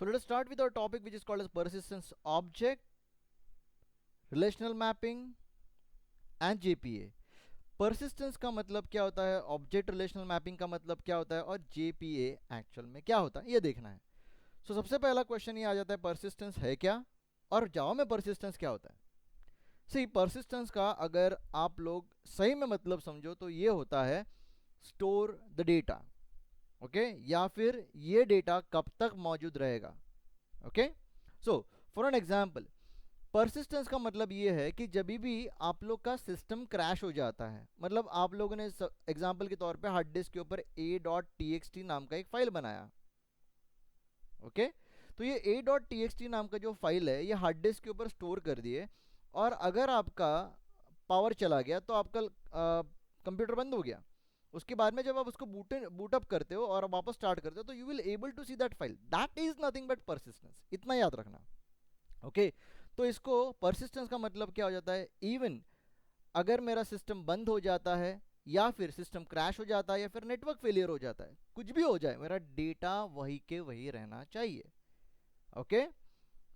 So let us start with our topic, which is called as persistence object, relational mapping and JPA. persistence का मतलब क्या होता है, object relational mapping का मतलब क्या होता है, और JPA एक्चुअल में क्या होता है, ये देखना है. सो सबसे पहला क्वेश्चन ये आ जाता है, persistence है क्या, और जावा में persistence क्या होता है. सी persistence का अगर आप लोग सही में मतलब समझो तो ये होता है स्टोर द डेटा. ओके, या फिर ये डेटा कब तक मौजूद रहेगा. Okay, so for an example, persistence का मतलब ये है कि जब भी आप लोग का सिस्टम क्रैश हो जाता है, मतलब आप लोगों ने एग्जाम्पल के तौर पे हार्ड डिस्क के ऊपर a.txt नाम का एक फाइल बनाया. ओके, तो ये a.txt नाम का जो फाइल है ये हार्ड डिस्क के ऊपर स्टोर कर दिए, और अगर आपका पावर चला गया तो आपका कंप्यूटर बंद हो गया. उसके बाद में जब आप उसको बूटअप करते हो और वापस स्टार्ट करते हो तो you will able to see that file. That is nothing but persistence, इतना याद रखना. ओके, तो इसको परसिस्टेंस का मतलब क्या हो जाता है, इवन अगर मेरा सिस्टम बंद हो जाता है या फिर सिस्टम क्रैश हो जाता है या फिर नेटवर्क फेलियर हो जाता है, कुछ भी हो जाए, मेरा डेटा वही के वही रहना चाहिए. ओके,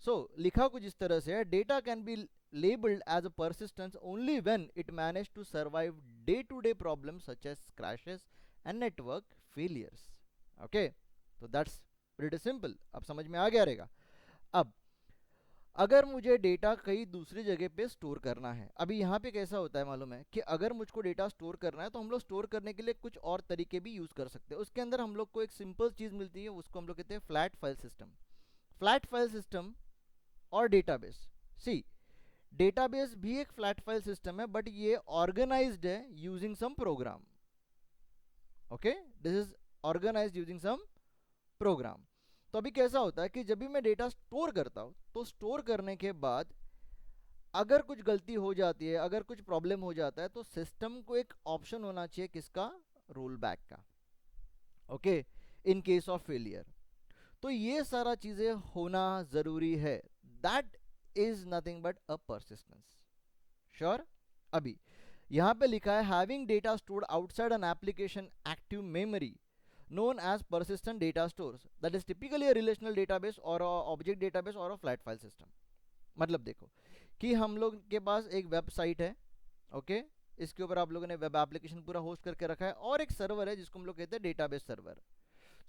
सो लिखा कुछ इस तरह से है, data can be labeled as a persistence only when it managed to survive day-to-day problems such as crashes and network failures. Okay, तो that's pretty simple. अब समझ में आ गया रहेगा. अब अगर मुझे डेटा कहीं दूसरी जगह पे स्टोर करना है, अभी यहाँ पे कैसा होता है मालूम है कि अगर मुझको डेटा स्टोर करना है तो हम लोग स्टोर करने के लिए कुछ और तरीके भी यूज़ कर सकते हैं. उसके अंदर हम लोग को एक सिंपल चीज़ मिलती है, उसको हम लोग कहते हैं flat file system. Flat file system और डेटाबेस. सी, डेटाबेस भी एक फ्लैट फाइल सिस्टम है, बट ये ऑर्गेनाइज्ड है using some program. Okay, this is organised using some program. तो अभी कैसा होता है कि जब भी मैं डेटा स्टोर करता हूं तो स्टोर करने के बाद अगर कुछ गलती हो जाती है, अगर कुछ प्रॉब्लम हो जाता है, तो सिस्टम को एक ऑप्शन होना चाहिए किसका, रोल बैक का. Okay, in case of failure. तो ये सारा चीजें होना जरूरी है. That is nothing but a persistence. Sure. अभी यहां पे लिखा है having data stored outside an application active memory known as persistent data stores that is typically a relational database or a object database or a flat file system. मतलब देखो कि हम लोग के पास एक वेबसाइट है. ओके, इसके ऊपर आप लोगों ने वेब एप्लीकेशन पूरा होस्ट करके रखा है, और एक सर्वर है जिसको हम लोग कहते हैं डेटाबेस सर्वर.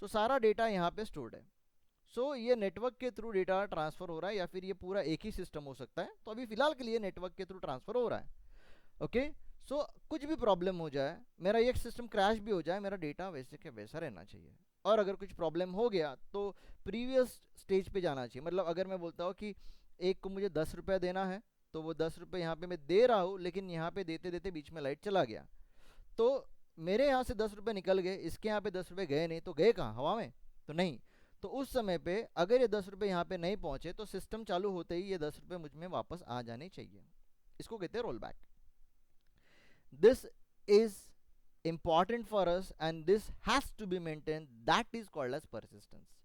तो सारा डेटा यहाँ पे स्टोर्ड है. सो ये नेटवर्क के थ्रू डेटा ट्रांसफर हो रहा है, या फिर ये पूरा एक ही सिस्टम हो सकता है. तो अभी फिलहाल के लिए नेटवर्क के थ्रू ट्रांसफर हो रहा है. ओके, सो कुछ भी प्रॉब्लम हो जाए, मेरा एक सिस्टम क्रैश भी हो जाए, मेरा डेटा वैसे के वैसा रहना चाहिए. और अगर कुछ प्रॉब्लम हो गया तो प्रीवियस स्टेज पे जाना चाहिए. मतलब अगर मैं बोलता हूँ कि एक को मुझे 10 रुपया देना है, तो वो 10 रुपये यहाँ पे मैं दे रहा हूँ, लेकिन यहाँ पे देते देते बीच में लाइट चला गया, तो मेरे यहाँ से 10 रुपये निकल गए, इसके यहाँ पे 10 रुपये गए नहीं, तो गए कहाँ, हवा में तो नहीं. तो उस समय पे अगर ये 10 रुपये यहाँ पे नहीं पहुंचे तो सिस्टम चालू होते ही ये 10 रुपये मुझ में वापस आ जाने चाहिए. इसको कहते हैं roll back. This is important for us and this has to be maintained. That is called as persistence.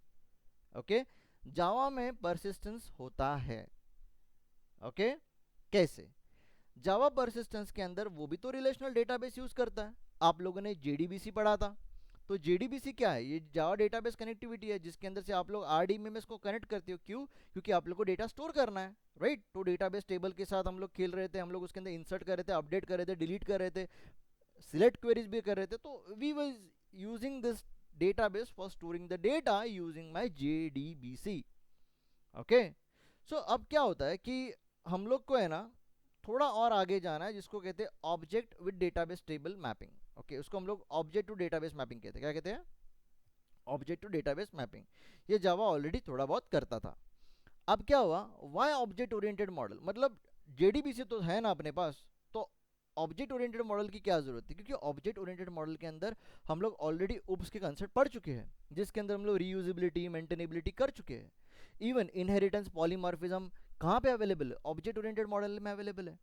Okay, जावा में persistence होता है. ओके, कैसे, जावा persistence के अंदर वो भी तो रिलेशनल डेटाबेस यूज करता है. आप लोगों ने जेडीबीसी पढ़ा था. तो जेडीबीसी क्या है, ये जावा डेटाबेस कनेक्टिविटी है, जिसके अंदर से आप लोग आरडीएमएस को कनेक्ट करते हो. क्यों, क्योंकि आप लोग को डेटा स्टोर करना है, राइट. तो डेटाबेस टेबल के साथ हम लोग खेल रहे थे, हम लोग उसके अंदर इंसर्ट कर रहे थे, अपडेट कर रहे थे, डिलीट कर रहे थे, सिलेक्ट क्वेरीज भी कर रहे थे. तो we was using this database for storing the data using my JDBC. Okay, so अब क्या होता है कि हम लोग को है ना थोड़ा और आगे जाना है, जिसको कहते हैं object with database table mapping. Okay, उसको हम लोग ऑब्जेक्ट टू डेटाबेस मैपिंग कहते हैं. क्या कहते हैं, ऑब्जेक्ट टू डेटाबेस मैपिंग. ये जावा ऑलरेडी थोड़ा बहुत करता था. अब क्या हुआ, वाई ऑब्जेक्ट ओरिएंटेड मॉडल, मतलब जेडीबीसी तो है ना अपने पास, तो ऑब्जेक्ट ओरिएंटेड मॉडल की क्या जरूरत थी, क्योंकि ऑब्जेक्ट ओरिएंटेड मॉडल के अंदर हम लोग ऑलरेडी उप्स के कंसेप्ट पढ़ चुके हैं, जिसके अंदर हम लोग रीयूजेबिलिटी मेंटेनेबिलिटी कर चुके हैं. इवन इनहेरिटेंस पॉलीमॉर्फिज्म कहाँ पे अवेलेबल है, ऑब्जेक्ट ओरिएंटेड मॉडल में अवेलेबल है.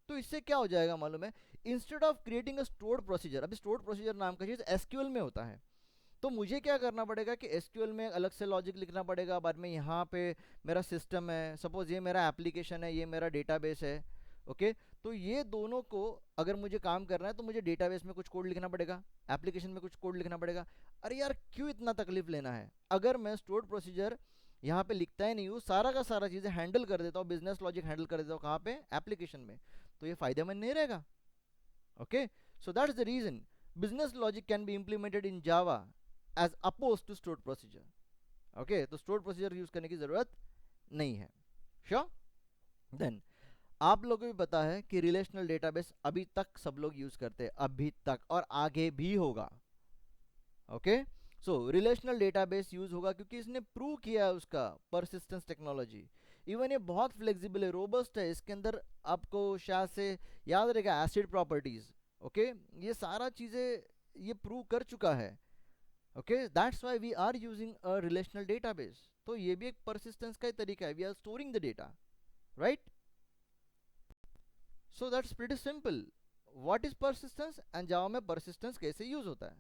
तो इससे क्या हो जाएगा मालूम है, instead of creating a stored procedure, अभी स्टोर्ड प्रोसीजर नाम का चीज एसक्यूएल में होता है, तो मुझे क्या करना पड़ेगा कि एसक्यूएल में अलग से लॉजिक लिखना पड़ेगा. बाद में यहाँ पे मेरा सिस्टम है, सपोज ये मेरा एप्लीकेशन है, ये मेरा डेटाबेस है. ओके, तो ये दोनों को अगर मुझे काम करना है तो मुझे डेटाबेस में कुछ कोड लिखना पड़ेगा, एप्लीकेशन में कुछ कोड लिखना पड़ेगा. अरे यार क्यों इतना तकलीफ लेना है, अगर मैं स्टोर्ड प्रोसीजर यहाँ पे लिखता ही नहीं हूँ, सारा का सारा चीज़ें हैंडल कर देता हूँ, बिजनेस लॉजिक हैंडल कर देता हूँ कहाँ पे, एप्लीकेशन में, तो ये फायदेमंद नहीं रहेगा। Okay, so that's the reason business logic can be implemented in Java as opposed to stored procedure. Okay, तो स्टोर्ड प्रोसीजर यूज करने की जरूरत नहीं है। श्योर। देन आप लोगों को भी पता है कि रिलेशनल डेटाबेस अभी तक सब लोग यूज करते हैं, अभी तक और आगे भी होगा। ओके, सो रिलेशनल डेटाबेस यूज होगा क्योंकि इसने प्रूव किया है उसका परसिस्टेंस टेक्नोलॉजी। इवन ये बहुत फ्लेक्सिबल है, रोबस्ट है, इसके अंदर आपको शायद से याद रहेगा एसिड प्रॉपर्टीज। ओके, ये सारा चीजें ये प्रूव कर चुका है। Okay, that's why we are using a relational database. तो ये भी एक परसिस्टेंस का ही तरीका है, we are storing the data, right. So that's pretty simple, what is persistence and Java में परसिस्टेंस कैसे यूज होता है।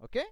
ओके